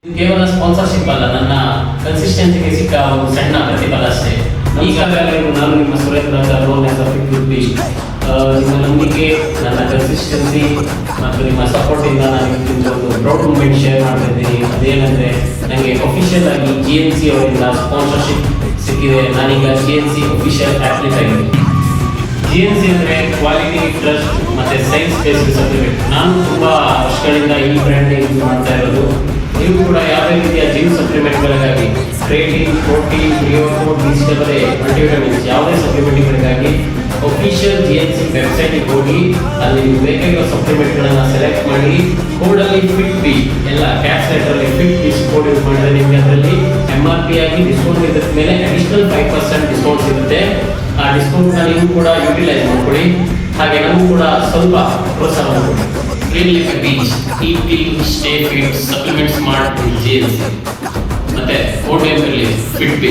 ಕೇವಲ ಸ್ಪಾನ್ಸರ್ಶಿಪ್ ಅಲ್ಲ, ನನ್ನ ಕನ್ಸಿಸ್ಟೆನ್ಸಿಗೆ ಸಿಕ್ಕ ಒಂದು ಸಣ್ಣ ಪ್ರತಿಫಲ ಅಷ್ಟೇ. ಈಗಾಗಲೇ ನಾನು ನಿಮ್ಮ ಸುರೇಂದ್ರ ರೋಲ್ ನಿಮ್ಮ ನಂಬಿಕೆ, ನನ್ನ ಕನ್ಸಿಸ್ಟೆನ್ಸಿ ಮತ್ತು ನಿಮ್ಮ ಸಪೋರ್ಟಿಂದ ನಾನು ಒಂದು ಪ್ರೌಡ್ ಮೂಮೆಂಟ್ ಶೇರ್ ಮಾಡ್ತಿದ್ದೀನಿ. ಅದೇನೆಂದರೆ ನನಗೆ ಅಫಿಷಿಯಲ್ ಆಗಿ GNC ಅವರಿಂದ ಸ್ಪಾನ್ಸರ್ಶಿಪ್ ಸಿಕ್ಕಿದೆ. ನಾನೀಗ GNC ಅಫಿಷಿಯಲ್ ಅಥ್ಲೀಟ್ ಆಗಿದೆ. GNC ಅಂದರೆ ಕ್ವಾಲಿಟಿ, ಟ್ರಸ್ಟ್ ಮತ್ತು ಸೈನ್ಸ್ ಬೇಸ್ಡ್ ಸರ್ಟಿಫಿಕೇಟ್. ನಾನು ತುಂಬ ವರ್ಷಗಳಿಂದ ಈ ಬ್ರ್ಯಾಂಡ್ ಯೂಸ್ ಮಾಡ್ತಾ ಇರೋದು. ನೀವು ಕೂಡ ಯಾವುದೇ ರೀತಿಯ ಜಿಮ್ ಸಪ್ಲಿಮೆಂಟ್ಗಳಿಗಾಗಿ, ಕ್ರಿಯೇಟಿನ್, ಪ್ರೋಟೀನ್, ಪ್ರಿಯೋಕೋಡ್, ಡಿಜಿಟಲ್ ಮಲ್ಟಿವಿಟಮಿನ್ಸ್ ಯಾವುದೇ ಸಪ್ಲಿಮೆಂಟ್ಗಳಿಗಾಗಿ ಅಫಿಷಿಯಲ್ GNC ವೆಬ್ಸೈಟಿಗೆ ಹೋಗಿ ಅಲ್ಲಿ ನೀವು ಬೇಕಾಗಿರೋ ಸಪ್ಲಿಮೆಂಟ್ಗಳನ್ನು ಸೆಲೆಕ್ಟ್ ಮಾಡಿ ಕೋಡಲ್ಲಿ FITB ಎಲ್ಲ ಕ್ಯಾಶ್ ಲೆಟರಲ್ಲಿ FITB ಕೋಡ್ ಯೂಸ್ ಮಾಡಿದ್ರೆ ನಿಮಗೆ ಅದರಲ್ಲಿ MRP ಆಗಿ ಡಿಸ್ಕೌಂಟ್ ಇದ್ರ ಮೇಲೆ ಅಡಿಷನಲ್ 5% ಡಿಸ್ಕೌಂಟ್ ಸಿಗುತ್ತೆ. ಆ ಡಿಸ್ಕೌಂಟ್ನ ನೀವು ಕೂಡ ಯುಟಿಲೈಸ್ ಮಾಡ್ಕೊಳ್ಳಿ. ಹಾಗೆ ನಮಗೂ ಕೂಡ ಸ್ವಲ್ಪ ಪ್ರೋತ್ಸಾಹ ಮಾಡ್ಕೊಳ್ಳಿ. Clean like a beach, eat clean, stay fit, supplement smart GNC. ಮತ್ತೆ ಕೋಡ್ ಇರಲಿ FITB.